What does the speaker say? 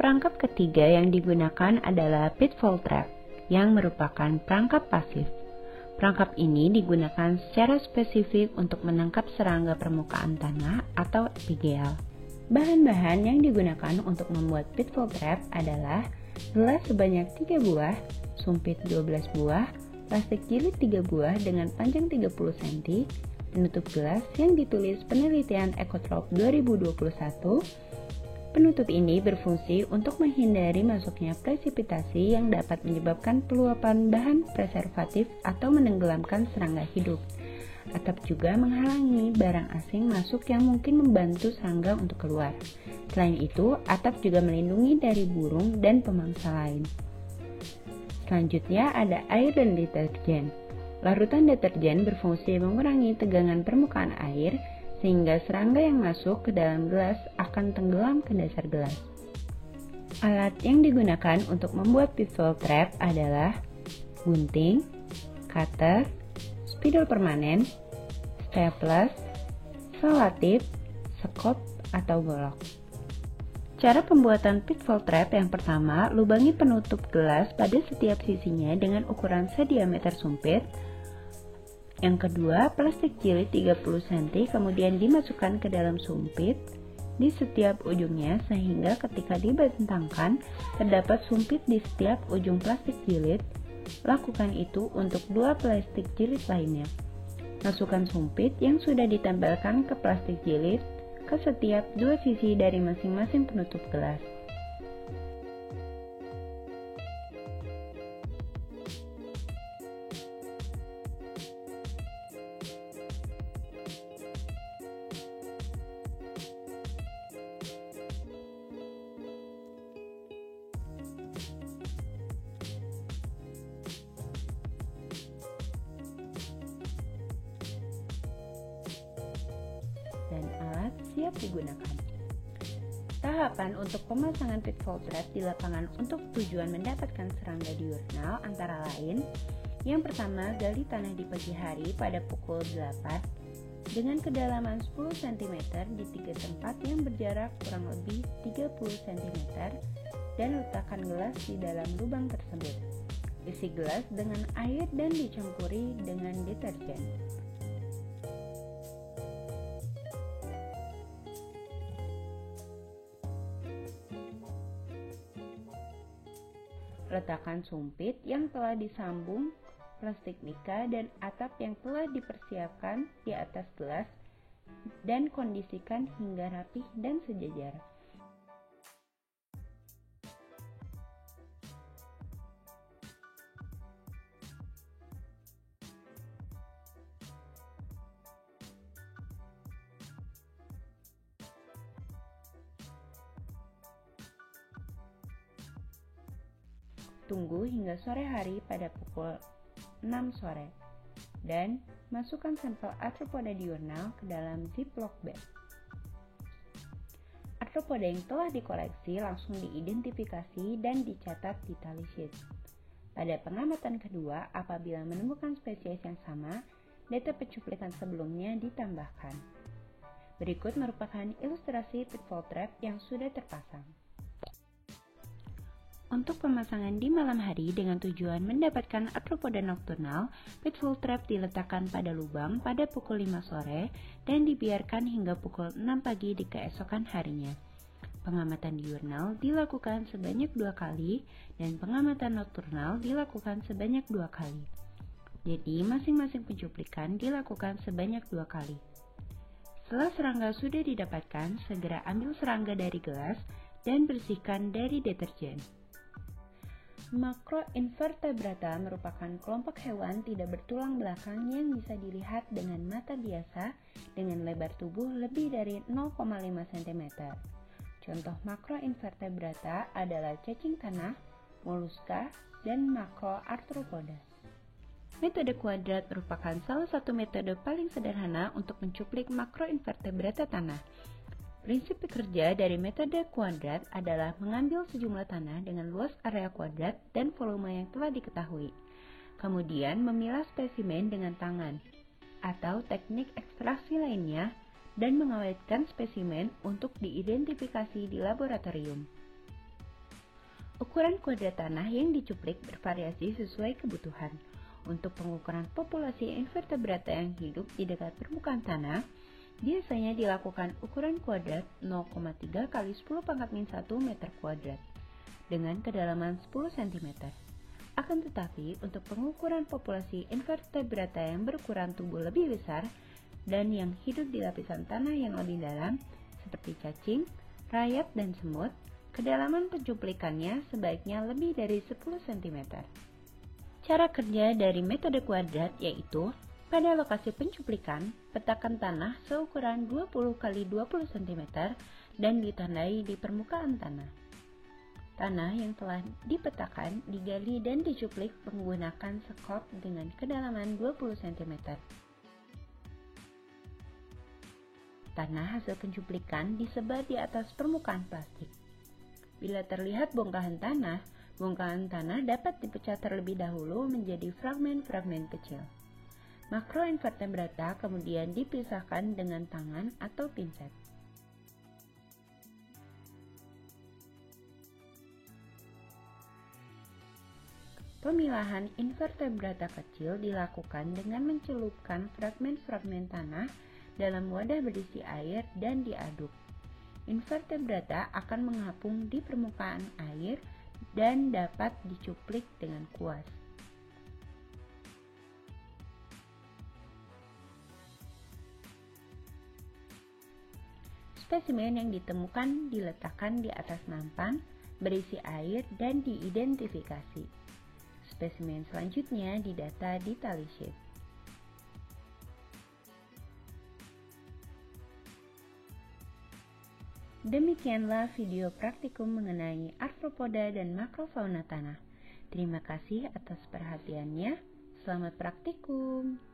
Perangkap ketiga yang digunakan adalah pitfall trap, yang merupakan perangkap pasif. Perangkap ini digunakan secara spesifik untuk menangkap serangga permukaan tanah atau epigel. Bahan-bahan yang digunakan untuk membuat pitfall trap adalah gelas sebanyak 3 buah, sumpit 12 buah, plastik jilid 3 buah dengan panjang 30 cm, penutup gelas yang ditulis penelitian Ecotrop 2021. Penutup ini berfungsi untuk menghindari masuknya presipitasi yang dapat menyebabkan peluapan bahan preservatif atau menenggelamkan serangga hidup. Atap juga menghalangi barang asing masuk yang mungkin membantu serangga untuk keluar. Selain itu, atap juga melindungi dari burung dan pemangsa lain. Selanjutnya ada air dan deterjen. Larutan deterjen berfungsi mengurangi tegangan permukaan air sehingga serangga yang masuk ke dalam gelas akan tenggelam ke dasar gelas. Alat yang digunakan untuk membuat pitfall trap adalah gunting, cutter, spidol permanen, staples, selotip, sekop, atau golok. Cara pembuatan pitfall trap yang pertama, lubangi penutup gelas pada setiap sisinya dengan ukuran sediameter sumpit. Yang kedua, plastik jilid 30 cm kemudian dimasukkan ke dalam sumpit di setiap ujungnya sehingga ketika dibentangkan terdapat sumpit di setiap ujung plastik jilid. Lakukan itu untuk dua plastik jilid lainnya. Masukkan sumpit yang sudah ditempelkan ke plastik jilid ke setiap dua sisi dari masing-masing penutup gelas. Dan alat siap digunakan. Tahapan untuk pemasangan pitfall trap di lapangan untuk tujuan mendapatkan serangga diurnal antara lain: yang pertama, gali tanah di pagi hari pada pukul 8 dengan kedalaman 10 cm di 3 tempat yang berjarak kurang lebih 30 cm dan letakkan gelas di dalam lubang tersebut. Isi gelas dengan air dan dicampuri dengan deterjen. Letakkan sumpit yang telah disambung plastik mica dan atap yang telah dipersiapkan di atas gelas dan kondisikan hingga rapih dan sejajar. Tunggu hingga sore hari pada pukul 6 sore dan masukkan sampel Arthropoda diurnal ke dalam ziplock bag. Arthropoda yang telah dikoleksi langsung diidentifikasi dan dicatat di tally sheet. Pada pengamatan kedua, apabila menemukan spesies yang sama, data pencuplikan sebelumnya ditambahkan. Berikut merupakan ilustrasi pitfall trap yang sudah terpasang. Untuk pemasangan di malam hari dengan tujuan mendapatkan Arthropoda nocturnal, pitfall trap diletakkan pada lubang pada pukul 5 sore dan dibiarkan hingga pukul 6 pagi di keesokan harinya. Pengamatan diurnal dilakukan sebanyak 2 kali dan pengamatan nocturnal dilakukan sebanyak 2 kali. Jadi masing-masing pencuplikan dilakukan sebanyak 2 kali. Setelah serangga sudah didapatkan, segera ambil serangga dari gelas dan bersihkan dari deterjen. Macroinvertebrata merupakan kelompok hewan tidak bertulang belakang yang bisa dilihat dengan mata biasa dengan lebar tubuh lebih dari 0,5 cm. Contoh macroinvertebrata adalah cacing tanah, moluska, dan macroarthropoda. Metode kuadrat merupakan salah satu metode paling sederhana untuk mencuplik macroinvertebrata tanah. Prinsip bekerja dari metode kuadrat adalah mengambil sejumlah tanah dengan luas area kuadrat dan volume yang telah diketahui. Kemudian memilah spesimen dengan tangan atau teknik ekstraksi lainnya dan mengawetkan spesimen untuk diidentifikasi di laboratorium. Ukuran kuadrat tanah yang dicuplik bervariasi sesuai kebutuhan. Untuk pengukuran populasi invertebrata yang hidup di dekat permukaan tanah, biasanya dilakukan ukuran kuadrat 0,3 x 10⁻⁻1 meter kuadrat dengan kedalaman 10 cm. Akan tetapi, untuk pengukuran populasi invertebrata yang berukuran tubuh lebih besar dan yang hidup di lapisan tanah yang lebih dalam, seperti cacing, rayap, dan semut, kedalaman pencuplikannya sebaiknya lebih dari 10 cm. Cara kerja dari metode kuadrat yaitu, pada lokasi pencuplikan, petakan tanah seukuran 20 x 20 cm dan ditandai di permukaan tanah. Tanah yang telah dipetakan digali dan dicuplik menggunakan sekop dengan kedalaman 20 cm. Tanah hasil pencuplikan disebar di atas permukaan plastik. Bila terlihat bongkahan tanah dapat dipecah terlebih dahulu menjadi fragmen-fragmen kecil. Makroinvertebrata kemudian dipisahkan dengan tangan atau pinset. Pemilahan invertebrata kecil dilakukan dengan mencelupkan fragmen-fragmen tanah dalam wadah berisi air dan diaduk. Invertebrata akan mengapung di permukaan air dan dapat dicuplik dengan kuas. Spesimen yang ditemukan diletakkan di atas nampan berisi air dan diidentifikasi. Spesimen selanjutnya didata di tali sheet. Demikianlah video praktikum mengenai arthropoda dan makrofauna tanah. Terima kasih atas perhatiannya. Selamat praktikum.